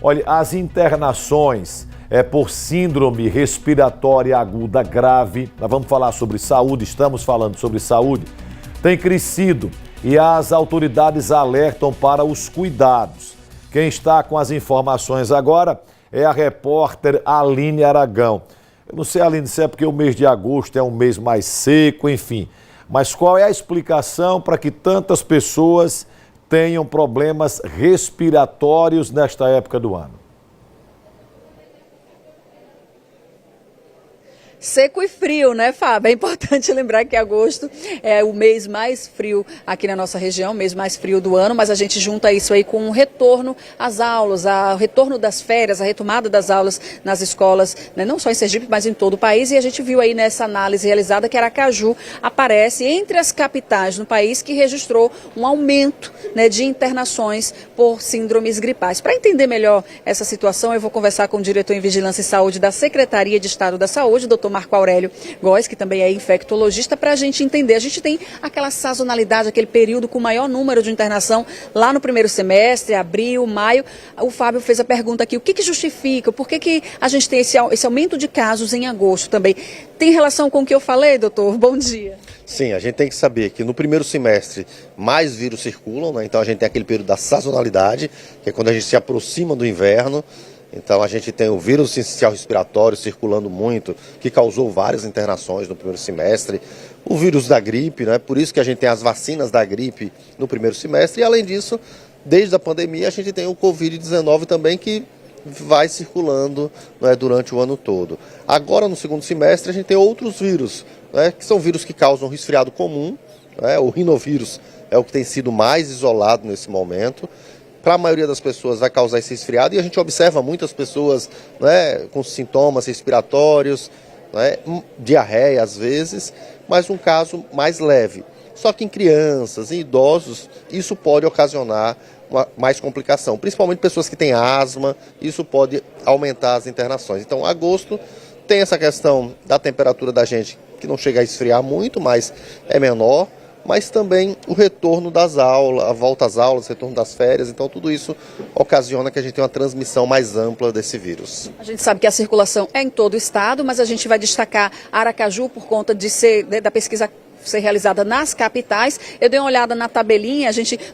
Olha, as internações por síndrome respiratória aguda grave, nós vamos falar sobre saúde, estamos falando sobre saúde, tem crescido e as autoridades alertam para os cuidados. Quem está com as informações agora é a repórter Aline Aragão. Eu não sei, Aline, se é porque o mês de agosto é um mês mais seco, enfim. Mas qual é a explicação para que tantas pessoas tenham problemas respiratórios nesta época do ano? Seco e frio, né, Fábio? É importante lembrar que agosto é o mês mais frio aqui na nossa região, o mês mais frio do ano, mas a gente junta isso aí com o retorno às aulas, o retorno das férias, a retomada das aulas nas escolas, né, não só em Sergipe, mas em todo o país. E a gente viu aí nessa análise realizada que Aracaju aparece entre as capitais no país que registrou um aumento, né, de internações por síndromes gripais. Para entender melhor essa situação, eu vou conversar com o diretor em Vigilância e Saúde da Secretaria de Estado da Saúde, Dr. Marco Aurélio Góes, que também é infectologista, para a gente entender. A gente tem aquela sazonalidade, aquele período com maior número de internação lá no primeiro semestre, abril, maio. O Fábio fez a pergunta aqui, o que justifica, por que a gente tem esse aumento de casos em agosto também? Tem relação com o que eu falei, doutor? Bom dia. Sim, a gente tem que saber que no primeiro semestre mais vírus circulam, né? Então a gente tem aquele período da sazonalidade, que é quando a gente se aproxima do inverno. Então a gente tem o vírus sincicial respiratório circulando muito, que causou várias internações no primeiro semestre. O vírus da gripe, né? Por isso que a gente tem as vacinas da gripe no primeiro semestre. E além disso, desde a pandemia, a gente tem o Covid-19 também, que vai circulando, né, durante o ano todo. Agora, no segundo semestre, a gente tem outros vírus, né, que são vírus que causam resfriado comum. Né? O rinovírus é o que tem sido mais isolado nesse momento. Para a maioria das pessoas vai causar esse resfriado e a gente observa muitas pessoas, né, com sintomas respiratórios, né, diarreia às vezes, mas um caso mais leve. Só que em crianças, em idosos, isso pode ocasionar mais complicação, principalmente pessoas que têm asma, isso pode aumentar as internações. Então, agosto tem essa questão da temperatura da gente, que não chega a esfriar muito, mas é menor, mas também o retorno das aulas, a volta às aulas, o retorno das férias. Então tudo isso ocasiona que a gente tenha uma transmissão mais ampla desse vírus. A gente sabe que a circulação é em todo o estado, mas a gente vai destacar Aracaju por conta de da pesquisa ser realizada nas capitais. Eu dei uma olhada na tabelinha,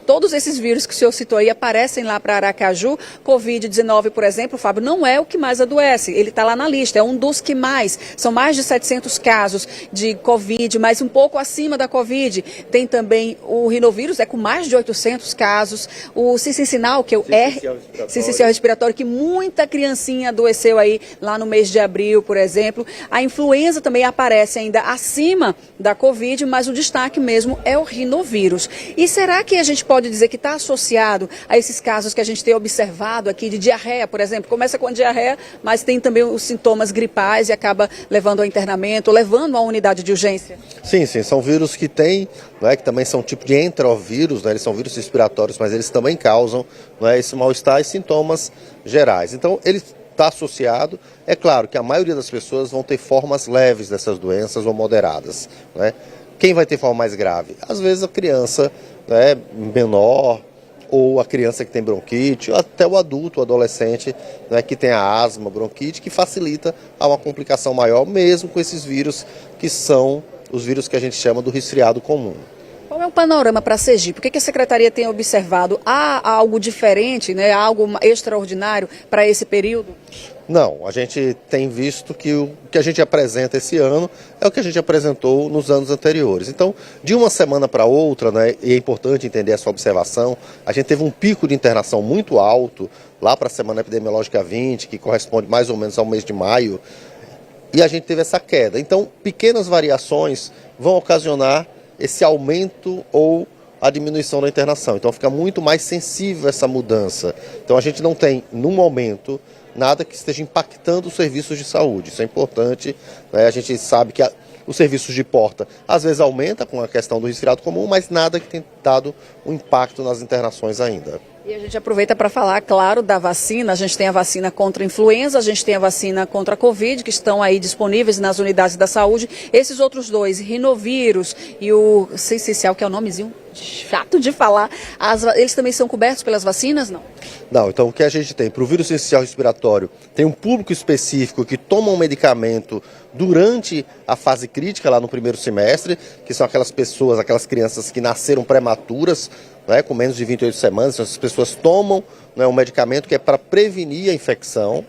todos esses vírus que o senhor citou aí aparecem lá para Aracaju. Covid-19, por exemplo, Fábio, não é o que mais adoece, ele está lá na lista, é um dos que mais. São mais de 700 casos de Covid, mas um pouco acima da Covid. Tem também o rinovírus, com mais de 800 casos. O sincicial, que é o sincicial respiratório, que muita criancinha adoeceu aí lá no mês de abril, por exemplo. A influenza também aparece ainda acima da Covid, mas o destaque mesmo é o rinovírus. E será que a gente pode dizer que está associado a esses casos que a gente tem observado aqui de diarreia, por exemplo? Começa com a diarreia, mas tem também os sintomas gripais e acaba levando ao internamento, levando à unidade de urgência? Sim, são vírus que tem, né, que também são tipo de entrovírus, né, eles são vírus respiratórios, mas eles também causam, né, esse mal-estar e sintomas gerais. Então, eles está associado. É claro que a maioria das pessoas vão ter formas leves dessas doenças ou moderadas, né? Quem vai ter forma mais grave? Às vezes a criança, né, menor, ou a criança que tem bronquite, ou até o adulto, o adolescente, né, que tem a asma, bronquite, que facilita a uma complicação maior, mesmo com esses vírus que são os vírus que a gente chama do resfriado comum. Qual é o panorama para Sergipe? O que a Secretaria tem observado? Há algo diferente, né? Algo extraordinário para esse período? Não, a gente tem visto que o que a gente apresenta esse ano é o que a gente apresentou nos anos anteriores. Então, de uma semana para outra, né, e é importante entender essa observação, a gente teve um pico de internação muito alto lá para a semana epidemiológica 20, que corresponde mais ou menos ao mês de maio, e a gente teve essa queda. Então, pequenas variações vão ocasionar esse aumento ou a diminuição da internação. Então fica muito mais sensível essa mudança. Então a gente não tem, no momento, nada que esteja impactando os serviços de saúde. Isso é importante, né? A gente sabe que os serviços de porta às vezes aumenta com a questão do resfriado comum, mas nada que tenha dado um impacto nas internações ainda. E a gente aproveita para falar, claro, da vacina. A gente tem a vacina contra a influenza, a gente tem a vacina contra a Covid, que estão aí disponíveis nas unidades da saúde. Esses outros dois, rinovírus e o sincicial, que é o nomezinho chato de falar, eles também são cobertos pelas vacinas, não? Não, então o que a gente tem? Para o vírus sincicial respiratório, tem um público específico que toma um medicamento durante a fase crítica, lá no primeiro semestre, que são aquelas pessoas, aquelas crianças que nasceram prematuras, né, com menos de 28 semanas, então essas pessoas tomam, né, um medicamento que é para prevenir a infecção,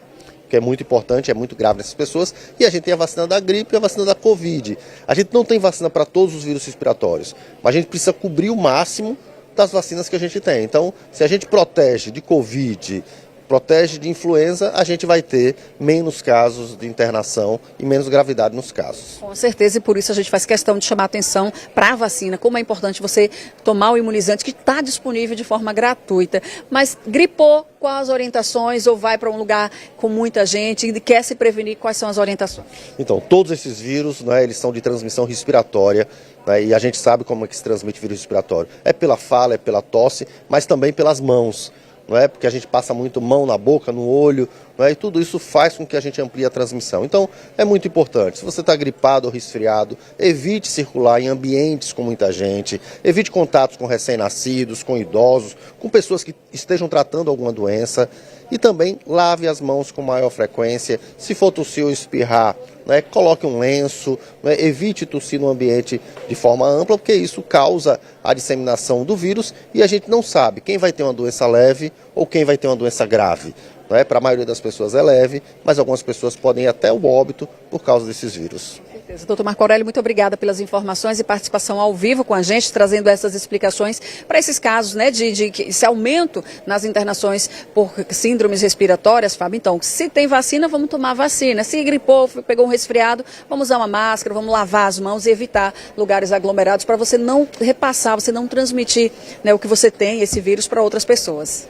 que é muito importante, é muito grave nessas pessoas, e a gente tem a vacina da gripe e a vacina da Covid. A gente não tem vacina para todos os vírus respiratórios, mas a gente precisa cobrir o máximo das vacinas que a gente tem. Então, se a gente protege de Covid, protege de influenza, a gente vai ter menos casos de internação e menos gravidade nos casos. Com certeza, e por isso a gente faz questão de chamar a atenção para a vacina, como é importante você tomar o imunizante que está disponível de forma gratuita. Mas gripou, quais as orientações, ou vai para um lugar com muita gente e quer se prevenir, quais são as orientações? Então, todos esses vírus, né, eles são de transmissão respiratória, né, e a gente sabe como é que se transmite vírus respiratório. É pela fala, é pela tosse, mas também pelas mãos. Não é? Porque a gente passa muito mão na boca, no olho, não é? E tudo isso faz com que a gente amplie a transmissão. Então, é muito importante. Se você está gripado ou resfriado, evite circular em ambientes com muita gente, evite contatos com recém-nascidos, com idosos, com pessoas que estejam tratando alguma doença. E também lave as mãos com maior frequência. Se for tossir ou espirrar, né, coloque um lenço, né, evite tossir no ambiente de forma ampla, porque isso causa a disseminação do vírus e a gente não sabe quem vai ter uma doença leve ou quem vai ter uma doença grave. Né? Para a maioria das pessoas é leve, mas algumas pessoas podem ir até o óbito por causa desses vírus. Doutor Marco Aurélio, muito obrigada pelas informações e participação ao vivo com a gente, trazendo essas explicações para esses casos, né, de esse aumento nas internações por síndromes respiratórias, Fábio. Então, se tem vacina, vamos tomar vacina. Se gripou, pegou um resfriado, vamos usar uma máscara, vamos lavar as mãos e evitar lugares aglomerados para você não repassar, você não transmitir, né, o que você tem, esse vírus, para outras pessoas.